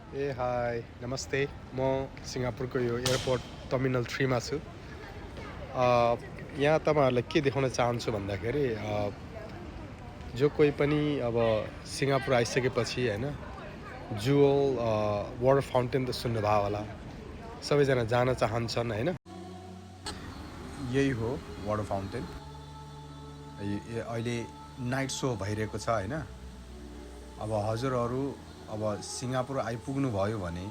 High नमस्ते म सिङ्गापुरको यो एयरपोर्ट टर्मिनल 3 मा छु। यहाँ तपाईँहरूलाई के देखाउन चाहन्छु भन्दाखेरि जो कोही पनि अब सिङ्गापुर आइसकेपछि होइन जुवल वाटर फाउन्टेन त सुन्नुभयो होला, सबैजना जान चाहन्छन् होइन। यही हो वाटर फाउन्टेन। अहिले नाइट सो भइरहेको छ होइन। अब हजुरहरू अब सिङ्गापुर आइपुग्नु भयो भने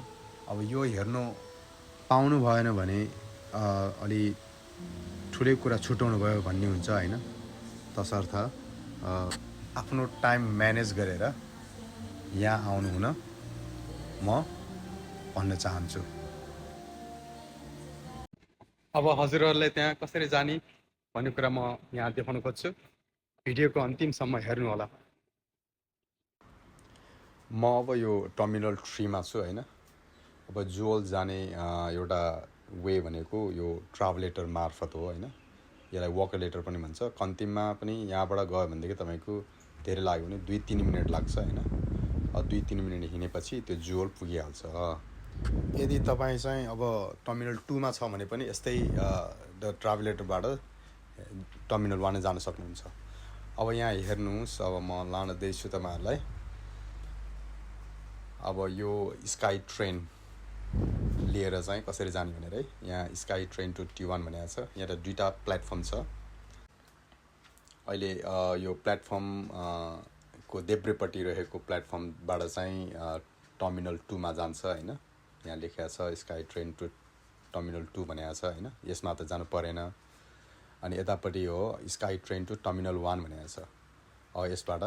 अब यो हेर्नु पाउनु भएन भने अलि ठुलै कुरा छुटाउनु भयो भन्ने हुन्छ होइन। तसर्थ आफ्नो टाइम म्यानेज गरेर यहाँ आउनु हुन म भन्न चाहन्छु। अब हजुरहरूलाई त्यहाँ कसरी जाने भन्ने कुरा म यहाँ देखाउन खोज्छु। भिडियोको अन्तिमसम्म हेर्नु होला। म अब यो टर्मिनल 3 मा छु होइन। अब जुवल जाने एउटा वे भनेको यो ट्राभलेटर मार्फत हो होइन। यसलाई वकर लेटर पनि भन्छ। कन्तिममा पनि यहाँबाट गयो भनेदेखि तपाईँको धेरै लाग्यो भने 2-3 मिनट लाग्छ होइन। 2-3 मिनट हिँडेपछि त्यो जुवल पुगिहाल्छ। यदि तपाईँ चाहिँ अब टर्मिनल 2 मा छ भने पनि यस्तै द ट्राभलेटरबाट टर्मिनल 1 जान सक्नुहुन्छ। अब यहाँ हेर्नुहोस्, अब म लाँदैछु तपाईँहरूलाई। अब यो स्काई ट्रेन लिएर चाहिँ कसरी जाने भनेर है। यहाँ स्काई ट्रेन टु T1 भनेको छ। यहाँ त 2टा प्लेटफर्म छ। अहिले यो प्लेटफर्म को देब्रेपट्टि रहेको प्लेटफर्मबाट चाहिँ टर्मिनल 2 मा जान्छ होइन। यहाँ लेखेको छ स्काई ट्रेन टु टर्मिनल 2 भनेको छ होइन। यसमा त जानु परेन। अनि यतापट्टि हो स्काई ट्रेन टु टर्मिनल 1 भनेको छ। अब यसबाट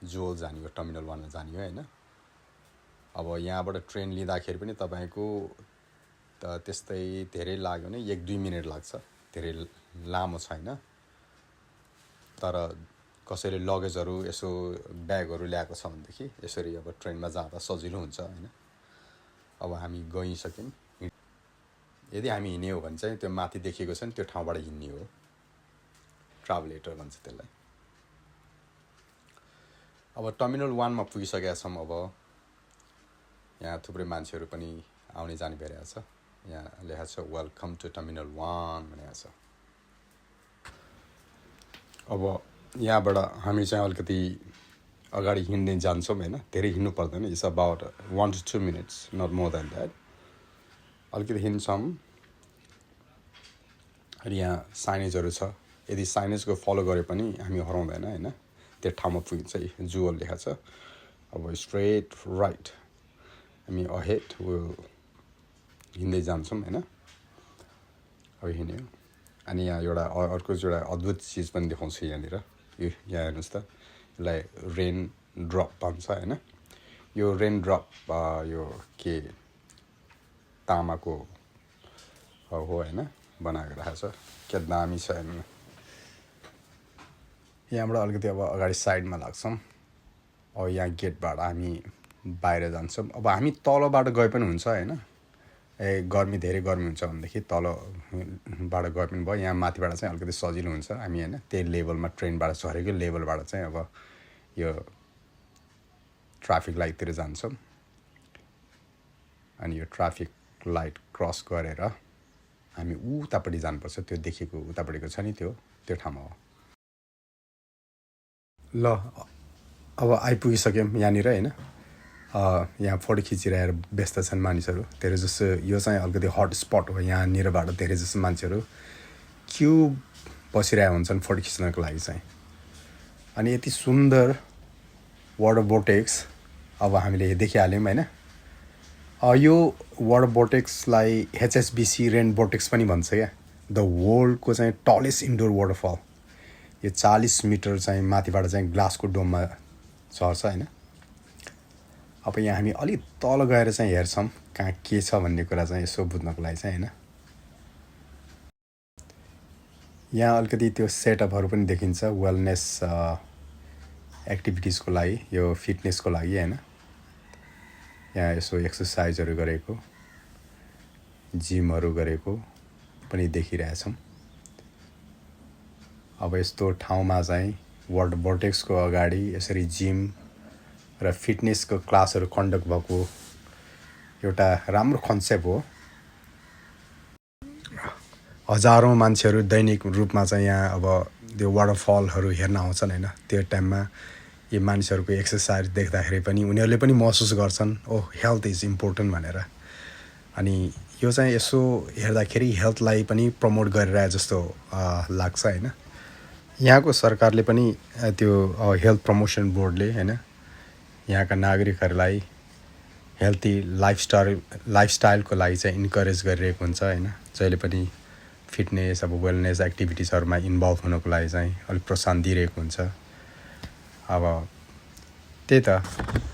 जुवल जाने हो, टर्मिनल 1 मा जाने हो होइन। अब यहाँबाट ट्रेन लिँदाखेरि पनि तपाईँको त त्यस्तै धेरै लाग्यो भने 1-2 मिनट लाग्छ, धेरै लामो छैन। तर कसैले लगेजहरू यसो ब्यागहरू ल्याएको छ भनेदेखि यसरी अब ट्रेनमा जाँदा सजिलो हुन्छ होइन। अब हामी गइसक्यौँ। यदि हामी हिँड्ने हो भने चाहिँ त्यो माथि देखिएको छ नि त्यो ठाउँबाट हिँड्ने हो। ट्राभलेटर भन्छ त्यसलाई। अब टर्मिनल 1 मा पुगिसकेका छौँ। अब यहाँ थुप्रै मान्छेहरू पनि आउने जाने भइरहेको छ। यहाँ लेखेको छ वेलकम टु टर्मिनल 1 भनेको छ। अब यहाँबाट हामी चाहिँ अलिकति अगाडि हिँड्दै जान्छौँ होइन। धेरै हिँड्नु पर्दैन। It's about 1 to 2 minutes, not more than that. अलिकति हिँड्छौँ। अनि यहाँ साइनेजहरू छ। यदि साइनेजको फलो गरे पनि हामी हराउँदैन होइन। त्यो ठाउँमा पुगिन्छ। जुवल लेखा छ। अब स्ट्रेट राइट हामी अहेड हिँड्दै जान्छौँ होइन। अब हिँड्यो। अनि यहाँ एउटा अर्को एउटा अद्भुत चिज पनि देखाउँछु यहाँनिर। यो यहाँ हेर्नुहोस् त, यसलाई रेन ड्रप भन्छ होइन। यो रेन ड्रप यो के तामाको हो होइन, बनाएको राखेको छ। क्या दामी छ हेर्नु। यहाँबाट अलिकति अब अगाडि साइडमा लाग्छौँ। अब यहाँ गेटबाट हामी बाहिर जान्छौँ। अब हामी तलबाट गए पनि हुन्छ होइन। गर्मी धेरै गर्मी हुन्छ भनेदेखि तलबाट गए पनि भयो। यहाँ माथिबाट चाहिँ अलिकति सजिलो हुन्छ। हामी होइन त्यही लेभलमा ट्रेनबाट झरेको लेभलबाट चाहिँ अब यो ट्राफिक लाइटतिर जान्छौँ। अनि यो ट्राफिक लाइट क्रस गरेर हामी उतापट्टि जानुपर्छ। त्यो देखेको उतापट्टिको छ नि त्यो ठाउँमा हो। ल अब आइपुगिसक्यौँ यहाँनिर होइन। यहाँ फोटो खिचिरहेर व्यस्त छन् मानिसहरू। धेरै जसो यो चाहिँ अलिकति हट स्पट हो। यहाँनिरबाट धेरै जसो मान्छेहरू क्यु बसिरहेको हुन्छन् फोटो खिच्नको लागि चाहिँ। अनि यति सुन्दर वाटर बोटेक्स अब हामीले देखिहाल्यौँ होइन। यो वाटर बोटेक्सलाई HSBC रेन बोटेक्स पनि भन्छ क्या। द वर्ल्डको चाहिँ टलेस्ट इन्डोर वाटरफल। यो 40 मिटर चाहिँ माथिबाट चाहिँ ग्लासको डोममा झर्छ होइन। अब यहाँ हामी अलिक तल गएर चाहिँ हेर्छौँ कहाँ के छ भन्ने कुरा चाहिँ यसो बुझ्नको लागि चाहिँ होइन। यहाँ अलिकति त्यो सेटअपहरू पनि देखिन्छ वेलनेस एक्टिभिटिजको लागि, यो फिटनेसको लागि होइन। यहाँ यसो एक्सर्साइजहरू गरेको, जिमहरू गरेको पनि देखिरहेछौँ। अब यस्तो ठाउँमा चाहिँ वाटर बोटेक्सको अगाडि यसरी जिम र फिटनेसको क्लासहरू कन्डक्ट भएको एउटा राम्रो कन्सेप्ट हो। हजारौँ मान्छेहरू दैनिक रूपमा चाहिँ यहाँ अब त्यो वाटरफलहरू हेर्न आउँछन् होइन। त्यो टाइममा यी मानिसहरूको एक्सर्साइज देख्दाखेरि पनि उनीहरूले पनि महसुस गर्छन् ओ हेल्थ इज इम्पोर्टेन्ट भनेर। अनि यो चाहिँ यसो हेर्दाखेरि हेल्थलाई पनि प्रमोट गरिरहे जस्तो लाग्छ होइन। यहाँको सरकारले पनि त्यो हेल्थ प्रमोसन बोर्डले होइन यहाँका नागरिकहरूलाई हेल्थी लाइफस्टाइलको लागि चाहिँ इन्करेज गरिरहेको हुन्छ होइन। जहिले पनि फिटनेस अब वेलनेस एक्टिभिटिजहरूमा इन्भल्भ हुनको लागि चाहिँ अलिक प्रोत्साहन दिइरहेको हुन्छ। अब त्यही त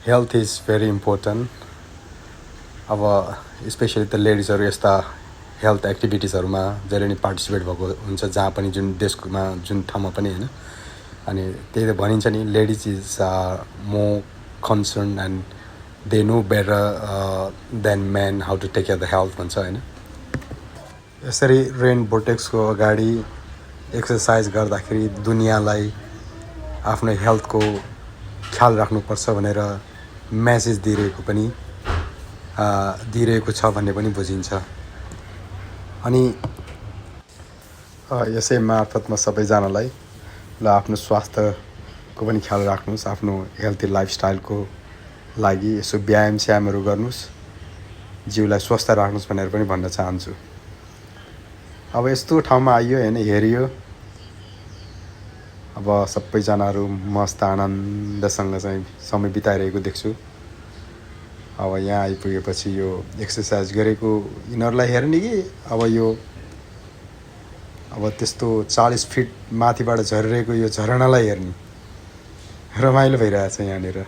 हेल्थ इज भेरी इम्पोर्टेन्ट। अब स्पेसली त लेडिजहरू यस्ता हेल्थ एक्टिभिटिजहरूमा जहिले पनि पार्टिसिपेट भएको हुन्छ जहाँ पनि जुन देशमा जुन ठाउँमा पनि होइन। अनि त्यही त भनिन्छ नि ladies is more concern and they know better than men how to take care the health भन्छ होइन। यसरी रेन भोर्टेक्सको अगाडि एक्सर्साइज गर्दाखेरि दुनियाँलाई आफ्नो हेल्थको ख्याल राख्नुपर्छ भनेर मेसेज दिइरहेको छ भन्ने पनि बुझिन्छ। अनि यसै मार्फतमा सबैजनालाई ल आफ्नो स्वास्थ्यको पनि ख्याल राख्नुहोस्, आफ्नो हेल्थी लाइफस्टाइलको लागि यसो व्यायामहरू गर्नुहोस्, जिउलाई स्वस्थ राख्नुहोस् भनेर पनि भन्न चाहन्छु। अब यस्तो ठाउँमा आइयो होइन हेरियो, अब सबैजनाहरू मस्त आनन्दसँग चाहिँ समय बिताइरहेको देख्छु। अब यहाँ आइपुगेपछि यो एक्सर्साइज गरेको यिनीहरूलाई हेर्ने कि अब त्यस्तो 40 फिट माथिबाट झरिरहेको यो झरनालाई हेर्ने रमाइलो भइरहेछ। यहाँनिर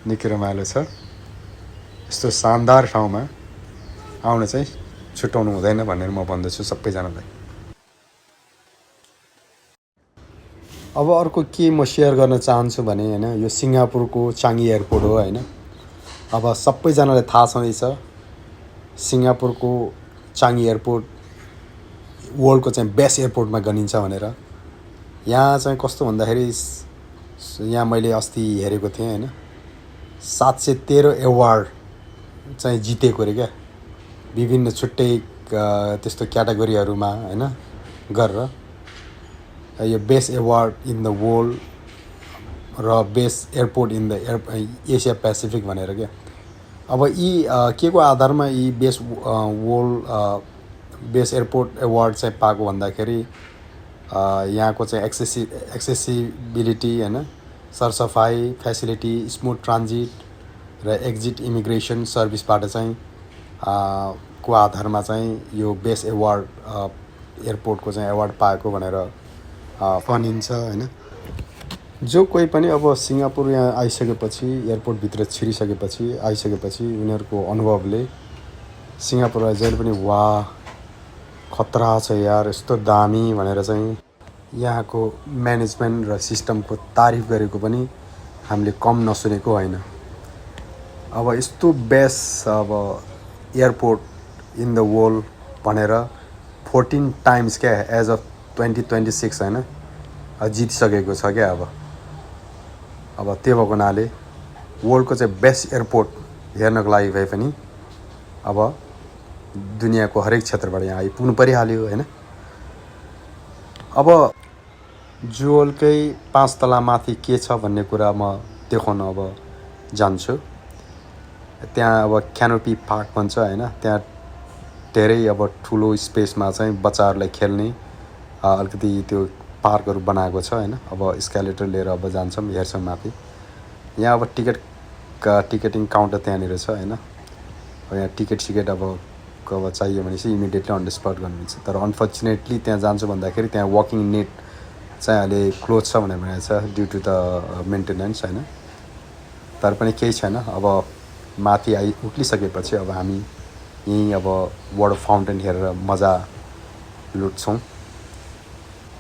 निकै रमाइलो छ। यस्तो शानदार ठाउँमा आउन चाहिँ छुट्याउनु हुँदैन भनेर म भन्दछु सबैजनालाई। अब अर्को के म सेयर गर्न चाहन्छु भने होइन यो सिङ्गापुरको चाङ्गी एयरपोर्ट हो होइन। अब सबैजनालाई थाहा छँदैछ सिङ्गापुरको चाङ्गी एयरपोर्ट वर्ल्डको चाहिँ बेस्ट एयरपोर्टमा गनिन्छ भनेर। यहाँ चाहिँ कस्तो भन्दाखेरि यहाँ मैले अस्ति हेरेको थिएँ होइन 713 एवार्ड चाहिँ जितेको अरे क्या, विभिन्न छुट्टै त्यस्तो क्याटेगोरीहरूमा होइन गरेर यो best award in the world र best airport in the Asia Pacific भनेर क्या। अब यी के को आधारमा यी बेस्ट एयरपोर्ट एवार्ड चाहिँ पाएको भन्दाखेरि यहाँको चाहिँ एक्सेसिबिलिटी होइन, सरसफाइ, फेसिलिटी, स्मुथ ट्रान्जिट र एक्जिट इमिग्रेसन सर्भिसबाट चाहिँ को आधारमा चाहिँ यो बेस्ट एवार्ड एयरपोर्टको चाहिँ एवार्ड पाएको भनेर भनिन्छ होइन। जो कोही पनि अब सिङ्गापुर यहाँ आइसकेपछि एयरपोर्टभित्र आइसकेपछि उनीहरूको अनुभवले सिङ्गापुरलाई जहिले पनि वाह खतरा छ यार यस्तो दामी भनेर चाहिँ यहाँको म्यानेजमेन्ट र सिस्टमको तारिफ गरेको पनि हामीले कम नसुनेको होइन। अब यस्तो बेस्ट अब एयरपोर्ट इन द वर्ल्ड भनेर 14 टाइम्स क्या एज अफ 2026 होइन जितिसकेको छ क्या। अब त्यो भएको हुनाले वर्ल्डको चाहिँ बेस्ट एयरपोर्ट हेर्नको लागि भए पनि अब दुनियाँको हरेक क्षेत्रबाट यहाँ आइपुग्नु परिहाल्यो होइन। अब जुवलकै 5 तला माथि के छ भन्ने कुरा म देखाउन अब जान्छु। त्यहाँ अब क्यानोपी पार्क भन्छ होइन, त्यहाँ धेरै अब ठुलो स्पेसमा चाहिँ बच्चाहरूलाई खेल्ने अलिकति त्यो पार्कहरू बनाएको छ होइन। अब स्केलेटर लिएर अब जान्छौँ हेर्छौँ माथि। यहाँ अब टिकटिङ काउन्टर त्यहाँनिर छ होइन। अब यहाँ टिकट अब चाहियो भने चाहिँ इमिडिएटली अन द स्पट गर्नुहुन्छ। तर अनफर्चुनेटली त्यहाँ जान्छु भन्दाखेरि त्यहाँ वकिङ नेट चाहिँ अहिले क्लोज छ भनेर भनेको छ ड्यु टु द मेन्टेनेन्स होइन। तर पनि केही छैन, अब माथि उक्लिसकेपछि अब हामी यहीँ अब वाटर फाउन्टेन हेरेर मजा लुट्छौँ।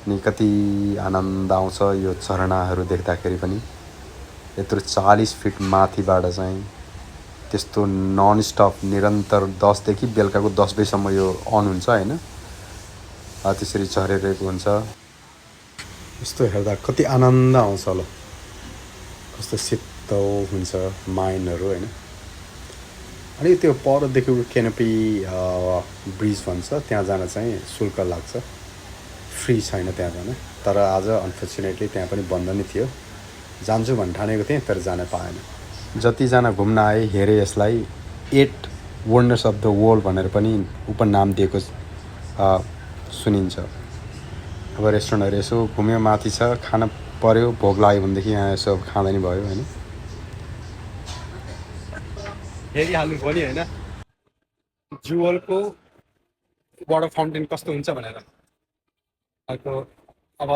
अनि कति आनन्द आउँछ यो झरनाहरू देख्दाखेरि पनि। यत्रो 40 फिट माथिबाट चाहिँ त्यस्तो नन स्टप निरन्तर 10 देखि बेलुकाको 10 बजीसम्म यो अन हुन्छ होइन। त्यसरी झरिरहेको हुन्छ। यस्तो हेर्दा कति आनन्द आउँछ होला, कस्तो यस्तो हुन्छ माइनहरू होइन। अनि त्यो पर देखेको क्यानोपी ब्रिज भन्छ, त्यहाँ जान चाहिँ शुल्क लाग्छ, फ्री छैन त्यहाँ जान। तर आज अनफर्चुनेटली त्यहाँ पनि बन्द नै थियो। जान्छु भन्ने ठानेको थिएँ तर जान पाएन। जतिजना घुम्न आए हेरे यसलाई 8 वन्डर्स अफ द वर्ल्ड भनेर पनि उपनाम दिएको सुनिन्छ। अब रेस्टुरेन्टहरू यसो घुम्यो, माथि छ, खान पऱ्यो, भोक लाग्यो भनेदेखि यहाँ यसो खाँदा नि भयो होइन। हेरिहाल्नु भयो नि होइन जुवलको वाटर फाउन्टेन कस्तो हुन्छ भनेर। अब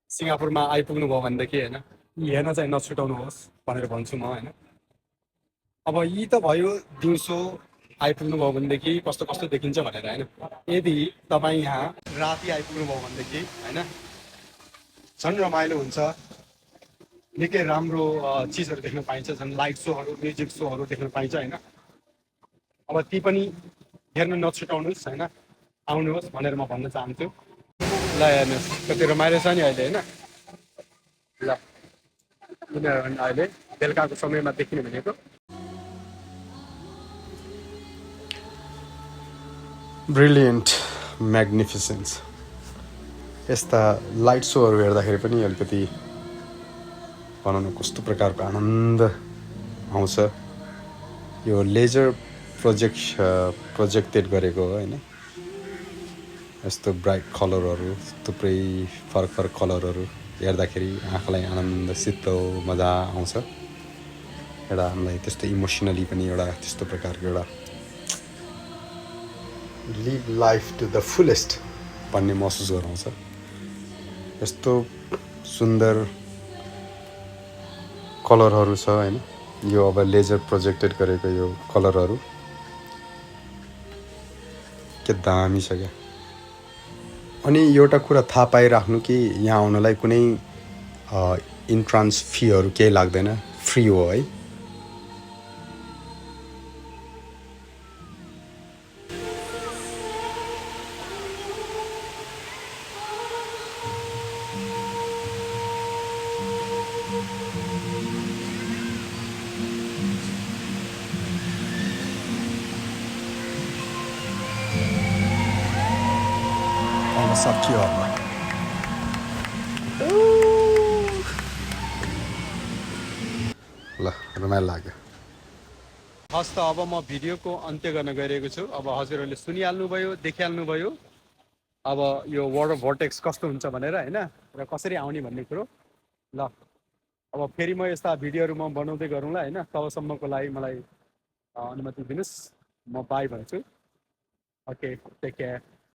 सिङ्गापुरमा आइपुग्नु भयो भनेदेखि होइन हेर्न चाहिँ नछुटाउनुहोस् भनेर भन्छु म होइन। अब यी त भयो दिउँसो आइपुग्नु भयो भनेदेखि कस्तो कस्तो देखिन्छ भनेर होइन। यदि तपाईँ यहाँ राति आइपुग्नु भयो भनेदेखि होइन झन् रमाइलो हुन्छ, निकै राम्रो चिजहरू देख्न पाइन्छ, झन् लाइट सोहरू, म्युजिक सोहरू देख्न पाइन्छ होइन। अब ती पनि हेर्न नछुटाउनुहोस् होइन, आउनुहोस् भनेर म भन्न चाहन्छु। ल हेर्नुहोस् कति रमाइलो छ नि अहिले होइन। ल उनीहरू अहिले बेलुकाको समयमा देखिने भनेको ब्रिलियन्ट म्याग्निफिसेन्स। यस्ता लाइट सोहरू हेर्दाखेरि पनि अलिकति भनौँ न कस्तो प्रकारको आनन्द आउँछ। यो लेजर प्रोजेक्टेड गरेको हो होइन। यस्तो ब्राइट कलरहरू, थुप्रै फरक फरक कलरहरू हेर्दाखेरि आँखालाई आनन्द, शीतल, मजा आउँछ। एउटा हामीलाई त्यस्तो इमोसनली पनि एउटा त्यस्तो प्रकारको एउटा live life to the fullest भन्ने महसुस गराउँछ। यस्तो सुन्दर कलरहरू छ होइन। यो अब लेजर प्रोजेक्टेड गरेको यो कलरहरू के दामी छ क्या। अनि एउटा कुरा थाहा पाइराख्नु कि यहाँ आउनलाई कुनै इन्ट्रान्स फीहरू केही लाग्दैन, फ्री हो है। सक्यो अब ल रमाइलो लाग्यो। हस् त अब म भिडियोको अन्त्य गर्न गइरहेको छु। अब हजुरहरूले सुनिहाल्नुभयो, देखिहाल्नुभयो अब यो वाटर भर्टेक्स कस्तो हुन्छ भनेर होइन, र कसरी आउने भन्ने कुरो। ल अब फेरि म यस्ता भिडियोहरू म बनाउँदै गरौँला होइन। तबसम्मको लागि मलाई अनुमति दिनुहोस्, म बाई भन्छु। Okay, take care.